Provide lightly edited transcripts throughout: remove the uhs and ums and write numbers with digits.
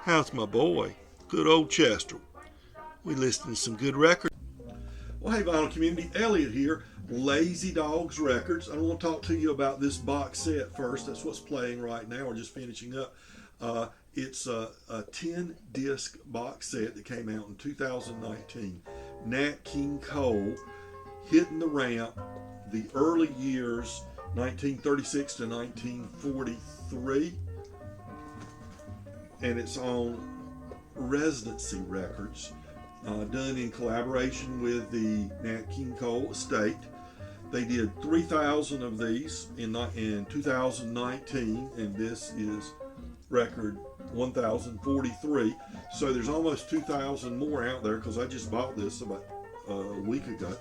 How's my boy? Good old Chester. We listened to some good records. Well, hey, vinyl community, Elliot here, Lazy Dogs Records. I want to talk to you about this box set first. That's what's playing right now. We're just finishing up. It's a 10-disc box set that came out in 2019. Nat King Cole, Hitting the Ramp, the early years, 1936 to 1943. And it's on Residency Records, done in collaboration with the Nat King Cole estate. They did 3,000 of these in 2019, and this is record 1,043. So there's almost 2,000 more out there because I just bought this about a week ago.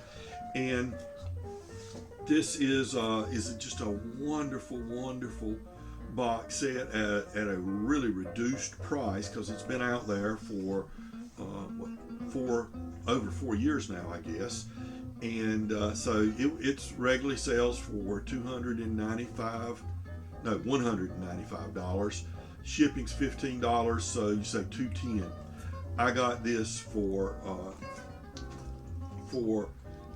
And this is just a wonderful, wonderful box set at a really reduced price because it's been out there for over 4 years now, I guess. And so it's regularly sells for $195. Shipping's $15, so you say $210. I got this for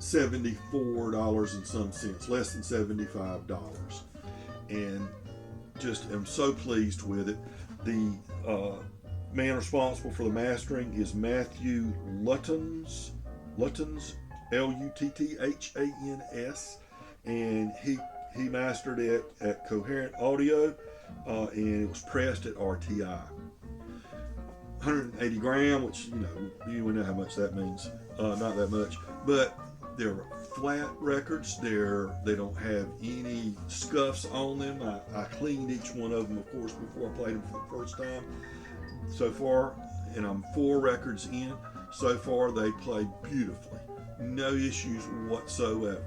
$74 and some cents, less than $75, and just am so pleased with it. The man responsible for the mastering is Matthew Luttons, Luttons, and he mastered it at Coherent Audio, and it was pressed at RTI. 180 gram, which you know how much that means. Not that much, but they're flat records. They don't have any scuffs on them. I cleaned each one of them, of course, before I played them for the first time. So far, and I'm 4 records in, so far they play beautifully. No issues whatsoever.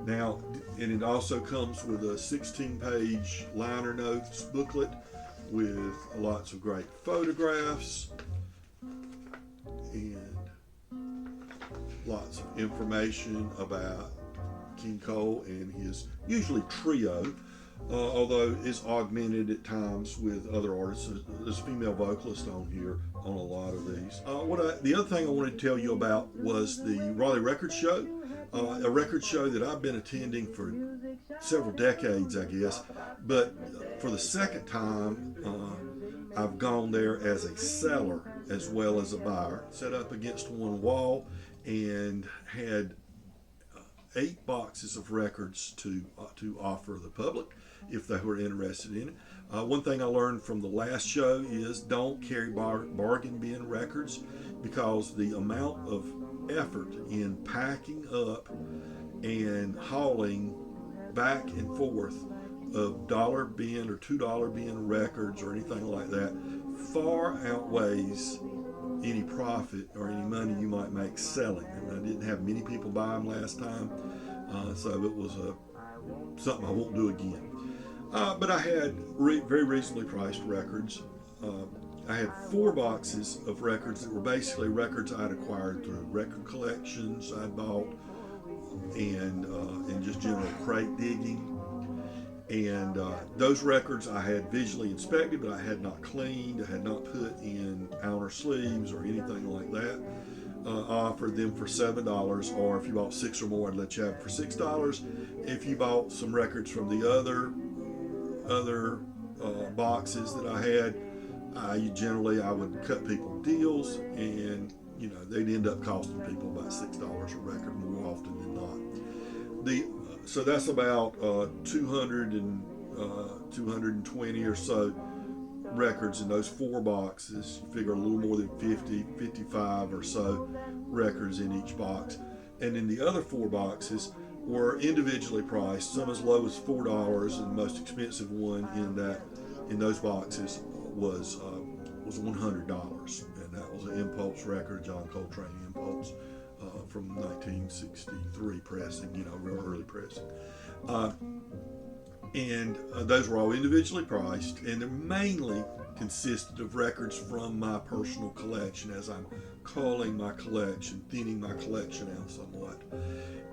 Now, and it also comes with a 16-page liner notes booklet with lots of great photographs and lots of information about King Cole and his usually trio, although it's augmented at times with other artists. There's a female vocalist on here on a lot of these. The other thing I wanted to tell you about was the Raleigh Record Show, a record show that I've been attending for several decades, I guess, but for the second time, I've gone there as a seller as well as a buyer, set up against one wall, and had 8 boxes of records to offer the public if they were interested in it. One thing I learned from the last show is don't carry bargain bin records, because the amount of effort in packing up and hauling back and forth of dollar bin or $2 bin records or anything like that far outweighs any profit or any money you might make selling them. I didn't have many people buy them last time, so it was something I won't do again. But I had very reasonably priced records. I had 4 boxes of records that were basically records I'd acquired through record collections I'd bought and just general crate digging. And those records I had visually inspected, but I had not cleaned, I had not put in outer sleeves or anything like that. I offered them for $7, or if you bought 6 or more, I'd let you have it for $6. If you bought some records from the other boxes that I had, I would cut people deals, and they'd end up costing people about $6 a record more often than not. So that's about 220 or so records in those 4 boxes. You figure a little more than 50, 55 or so records in each box. And then the other 4 boxes were individually priced, some as low as $4, and the most expensive one in those boxes was $100, and that was an Impulse record, John Coltrane Impulse, from 1963 pressing, real early pressing. And those were all individually priced, and they mainly consisted of records from my personal collection, as I'm culling my collection, thinning my collection out somewhat.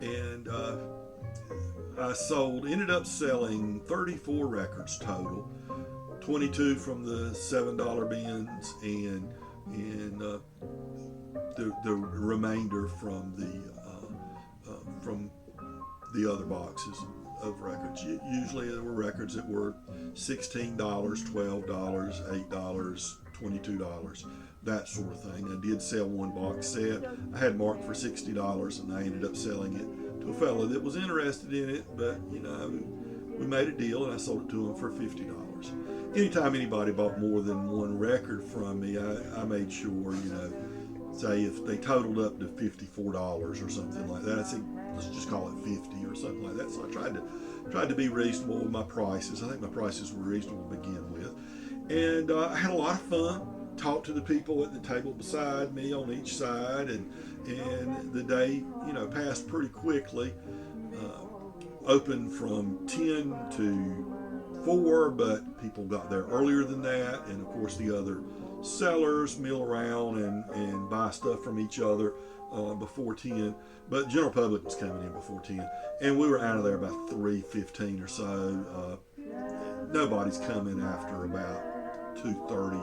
And I ended up selling 34 records total, 22 from the $7 bins, and the remainder from the other boxes of records. Usually there were records that were $16, $12, $8, $22, that sort of thing. I did sell one box set. I had marked for $60, and I ended up selling it to a fellow that was interested in it, but we made a deal, and I sold it to him for $50. Anytime anybody bought more than one record from me, I made sure, say if they totaled up to $54 or something like that, I said, let's just call it 50 or something like that. So I tried to be reasonable with my prices. I think my prices were reasonable to begin with. And I had a lot of fun, talked to the people at the table beside me on each side, and the day, passed pretty quickly. Opened from 10 to 4, but people got there earlier than that, and of course the other sellers mill around and buy stuff from each other before 10, but general public was coming in before 10, and we were out of there about 3:15 or so. Nobody's coming after about 2:30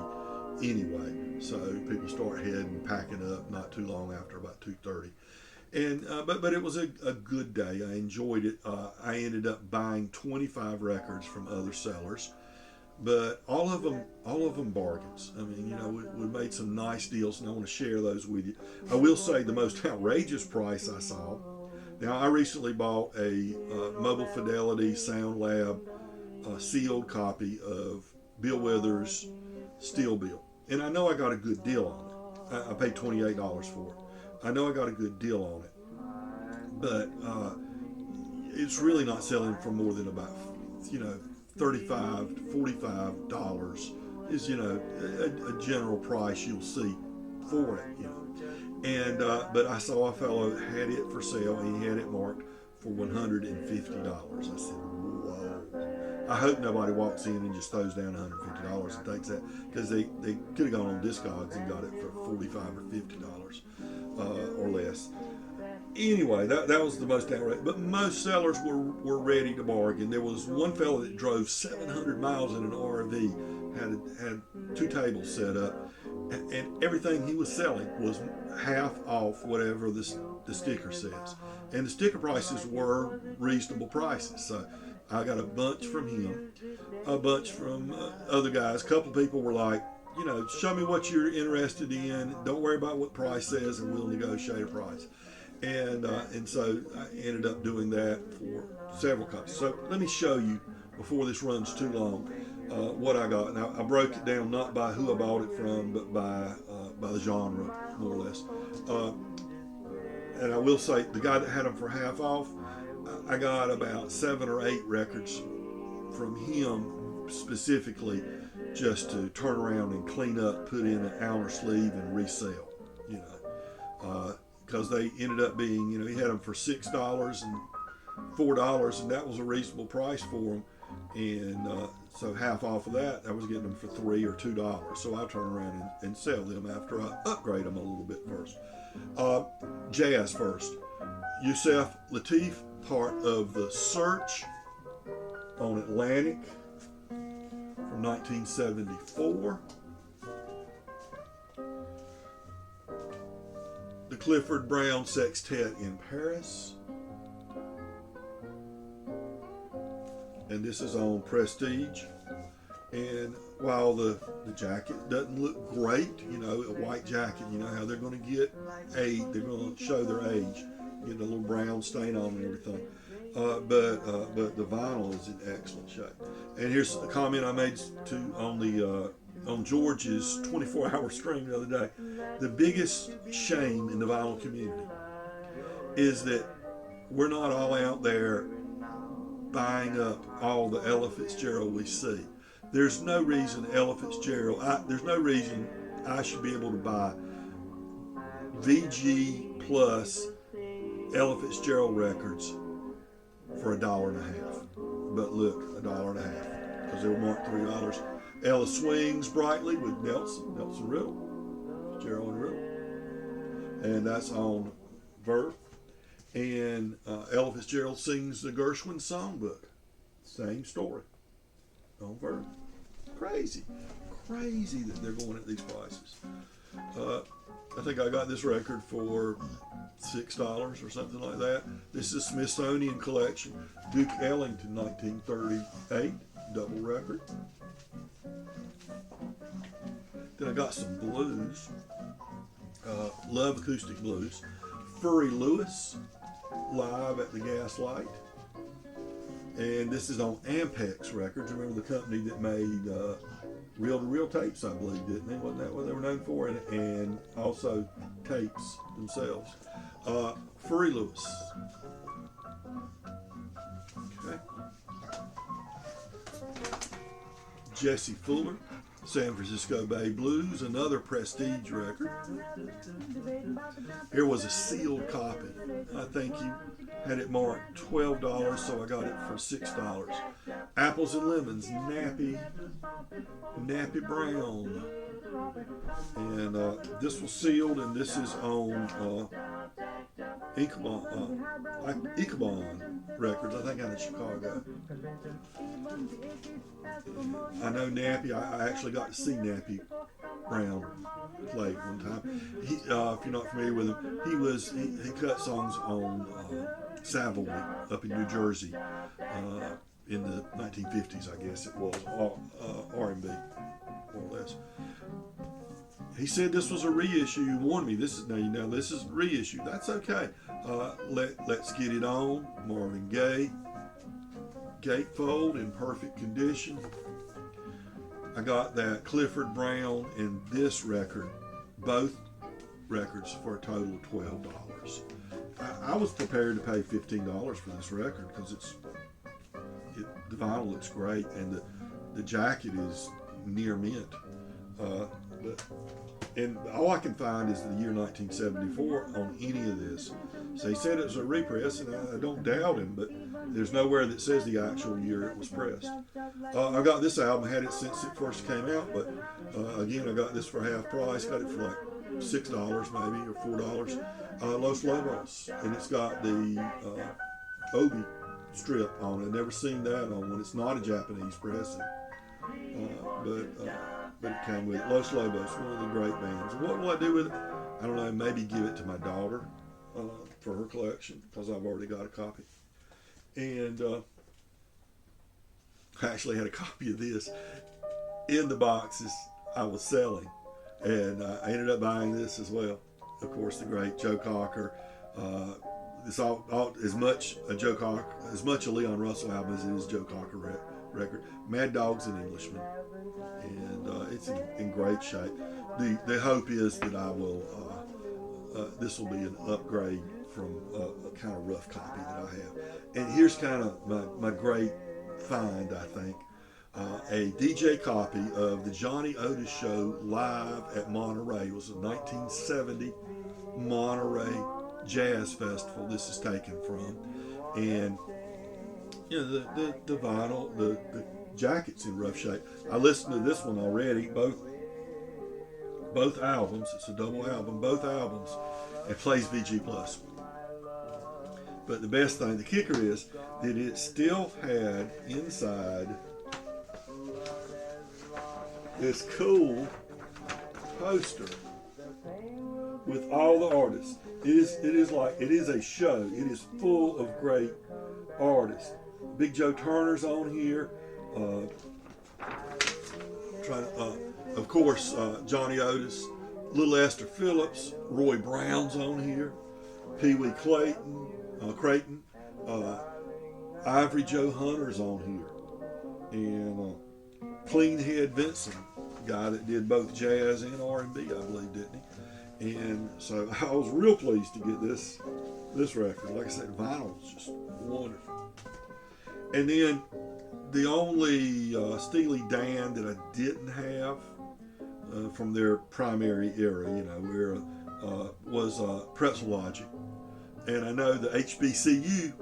anyway, so people start heading, packing up not too long after about 2:30. And but it was a good day. I enjoyed it. I ended up buying 25 records from other sellers, but all of them bargains. I mean, we made some nice deals, and I want to share those with you. I will say the most outrageous price I saw. Now, I recently bought a Mobile Fidelity Sound Lab sealed copy of Bill Withers' Steel Bill, and I know I got a good deal on it. I paid $28 for it. I know I got a good deal on it, but it's really not selling for more than about, $35 to $45 is, a general price you'll see for it, And but I saw a fellow had it for sale, and he had it marked for $150. I said, whoa. I hope nobody walks in and just throws down $150 and takes that, because they could have gone on Discogs and got it for $45 or $50 or less. Anyway, that was the most outrageous. But most sellers were ready to bargain. There was one fellow that drove 700 miles in an RV, had 2 tables set up, and everything he was selling was half off whatever the sticker says. And the sticker prices were reasonable prices. So I got a bunch from him, a bunch from other guys. A couple people were like, show me what you're interested in. Don't worry about what price says, and we'll negotiate a price. And so I ended up doing that for several copies. So let me show you, before this runs too long, what I got. Now, I broke it down not by who I bought it from, but by the genre, more or less. And I will say, the guy that had them for half off, I got about 7 or 8 records from him specifically, just to turn around and clean up, put in an outer sleeve, and resell. Because they ended up being, he had them for $6 and $4, and that was a reasonable price for them. And so half off of that, I was getting them for $3 or $2. So I turn around and sell them after I upgrade them a little bit first. Jazz first. Yusef Lateef, part of the Search on Atlantic from 1974. The Clifford Brown Sextet in Paris. And this is on Prestige. And while the jacket doesn't look great, a white jacket, how they're going to get they're going to show their age, get a little brown stain on and everything. But the vinyl is in excellent shape. And here's a comment I made on George's 24-hour stream the other day. The biggest shame in the vinyl community is that we're not all out there buying up all the Ella Fitzgerald we see. There's no reason Ella Fitzgerald, there's no reason I should be able to buy VG plus Ella Fitzgerald records for $1.50. But look, $1.50, because they were marked $3. Ella Swings Brightly with Nelson Riddle, Fitzgerald and Riddle, and that's on Verve. And Ella Fitzgerald sings the Gershwin Songbook, same story, on Verve. crazy that they're going at these prices. I think I got this record for $6 or something like that. This is Smithsonian Collection, Duke Ellington, 1938, double record. Then I got some blues, Love Acoustic Blues, Furry Lewis, Live at the Gaslight. And this is on Ampex Records. Remember the company that made reel-to-reel tapes, I believe, didn't they? Wasn't that what they were known for? And also tapes themselves. Furry Lewis. Okay. Jesse Fuller, San Francisco Bay Blues, another prestige record. Here was a sealed copy. I think he had it marked $12, so I got it for $6. Apples and Lemons, Nappy Brown. And this was sealed, and this is on Ichabod Records, I think out of Chicago. I know Nappy, I actually got to see Nappy Brown play one time. He, if you're not familiar with him, he cut songs on Savoy up in New Jersey in the 1950s, I guess it was, R&B, more or less. He said this was a reissue. He warned me. This is reissue. That's okay. Let's Get It On, Marvin Gaye, Gatefold in perfect condition. I got that Clifford Brown and this record, both records, for a total of $12. I was prepared to pay $15 for this record because the vinyl looks great and the jacket is near mint. And all I can find is the year 1974 on any of this. So he said it was a repress, and I don't doubt him, but there's nowhere that says the actual year it was pressed. I got this album, had it since it first came out, but again, I got this for half price, got it for like $6 maybe, or $4. Los Lobos, and it's got the Obi strip on it. Never seen that on one. It's not a Japanese pressing, but it came with it. Los Lobos, one of the great bands. What will I do with it? I don't know. Maybe give it to my daughter for her collection because I've already got a copy. And I actually had a copy of this in the boxes I was selling, and I ended up buying this as well. Of course, the great Joe Cocker. It's all as much a Joe Cocker, as much a Leon Russell album as it is Joe Cocker record. Mad Dog's an Englishman, and it's in great shape. The hope is that I will. This will be an upgrade from a kind of rough copy that I have. And here's kind of my great find, I think. A DJ copy of the Johnny Otis Show live at Monterey. It was a 1970 Monterey Jazz Festival this is taken from. And you know, the vinyl, the jacket's in rough shape. I listened to this one already, both albums. It's a double album, both albums. It plays VG Plus. But the best thing, the kicker is that it still had inside this cool poster with all the artists. It is a show. It is full of great artists. Big Joe Turner's on here. Of course, Johnny Otis, Little Esther Phillips, Roy Brown's on here, Pee Wee Creighton, Ivory Joe Hunter's on here, and Clean Head Vincent, guy that did both jazz and R&B, I believe, didn't he? And so I was real pleased to get this record. Like I said, vinyl is just wonderful. And then the only Steely Dan that I didn't have from their primary era, was Pretzel Logic. And I know the HBCU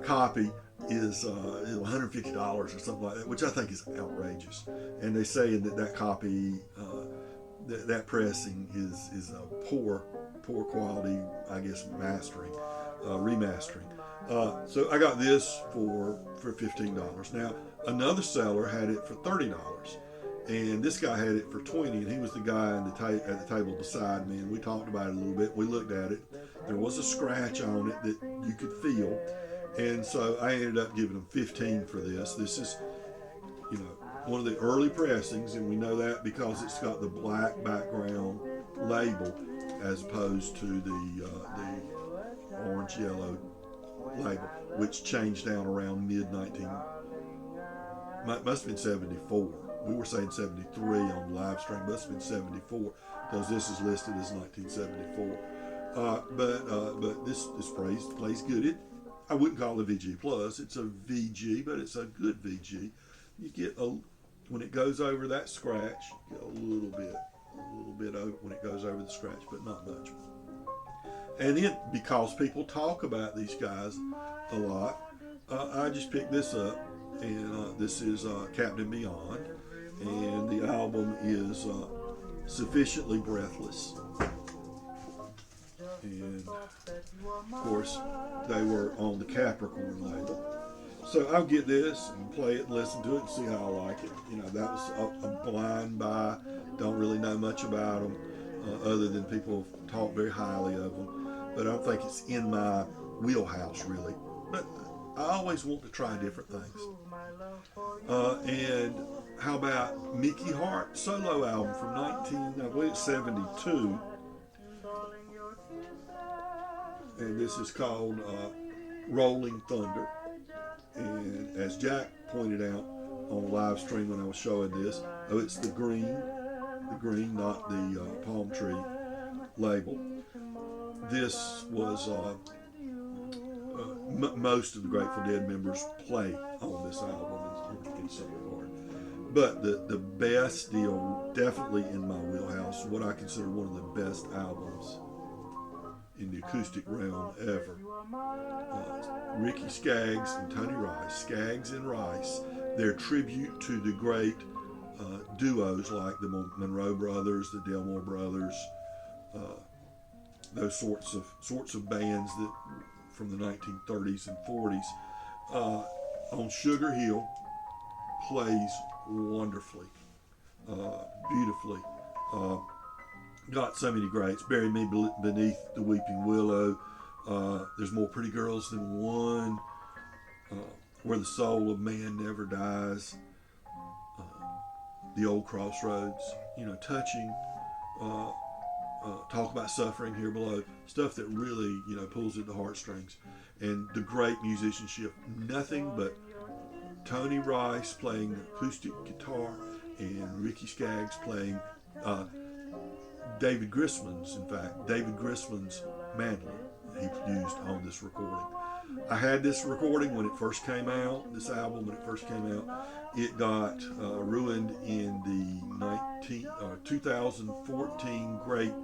copy is $150 or something like that, which I think is outrageous. And they say that copy, that pressing is a poor quality, I guess, remastering. So I got this for $15. Now, Another seller had it for $30, and this guy had it for $20, and he was the guy at the table beside me, and we talked about it a little bit. We looked at it. There was a scratch on it that you could feel, and so I ended up giving him 15 for this. This is, one of the early pressings, and we know that because it's got the black background label as opposed to the orange yellow label, which changed down around must have been 74. We were saying 73 on the live stream. Must have been 74 because this is listed as 1974. But this plays good. I wouldn't call it a VG plus. It's a VG, but it's a good VG. You get when it goes over that scratch, you get a little bit over when it goes over the scratch, but not much. And then because people talk about these guys a lot, I just picked this up, and this is Captain Beyond, and the album is Sufficiently Breathless. And of course, they were on the Capricorn label. So I'll get this and play it and listen to it and see how I like it. That was a blind buy. Don't really know much about them other than people have talked very highly of them. But I don't think it's in my wheelhouse really. But I always want to try different things. And how about Mickey Hart solo album from 1972. And this is called Rolling Thunder. And as Jack pointed out on the live stream when I was showing this, it's the green, not the palm tree label. This was most of the Grateful Dead members play on this album in some regard. But the best deal, definitely in my wheelhouse, what I consider one of the best albums in the acoustic realm ever. Ricky Skaggs and Tony Rice, Skaggs and Rice, their tribute to the great duos like the Monroe Brothers, the Delmore Brothers, those sorts of bands that from the 1930s and 40s. On Sugar Hill, plays wonderfully, beautifully. Got so many greats. Bury Me Beneath the Weeping Willow. There's More Pretty Girls Than One. Where the Soul of Man Never Dies. The Old Crossroads. Touching. Talk About Suffering Here Below. Stuff that really, pulls at the heartstrings. And the great musicianship. Nothing but Tony Rice playing acoustic guitar and Ricky Skaggs playing David Grisman's mandolin he used on this recording. I had this recording when it first came out, this album when it first came out. It got ruined in the 2014 great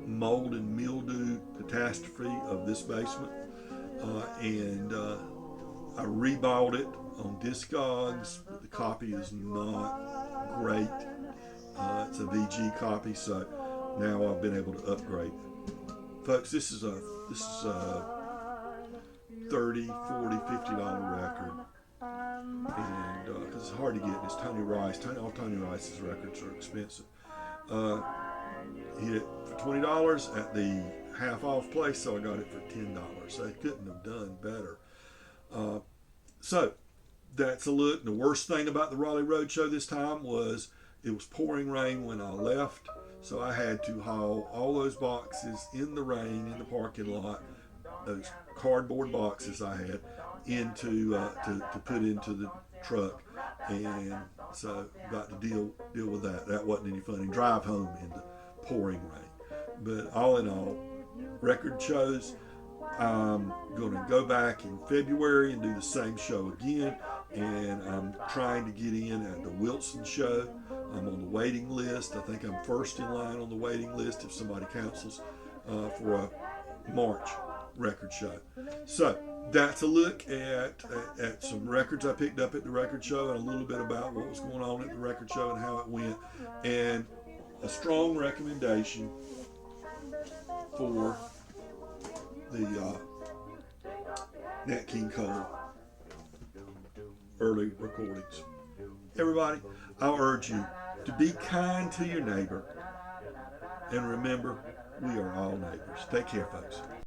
mold and mildew catastrophe of this basement. And I rebought it on Discogs, but the copy is not great. It's a VG copy, so now I've been able to upgrade. Folks, this is a $30, $40, $50 record. And because it's hard to get, it's Tony Rice. All Tony Rice's records are expensive. Hit it for $20 at the half off place, so I got it for $10. So I couldn't have done better. So that's a look. The worst thing about the Raleigh Roadshow this time was it was pouring rain when I left, so I had to haul all those boxes in the rain in the parking lot, those cardboard boxes I had, into to put into the truck, and so got to deal with that. That wasn't any fun. And drive home in the pouring rain. But all in all, record shows. I'm going to go back in February and do the same show again, and I'm trying to get in at the Wilson show. I'm on the waiting list. I think I'm first in line on the waiting list if somebody cancels for a March record show. So that's a look at some records I picked up at the record show and a little bit about what was going on at the record show and how it went, and a strong recommendation for the Nat King Cole early recordings. Everybody, I urge you to be kind to your neighbor. And remember, we are all neighbors. Take care, folks.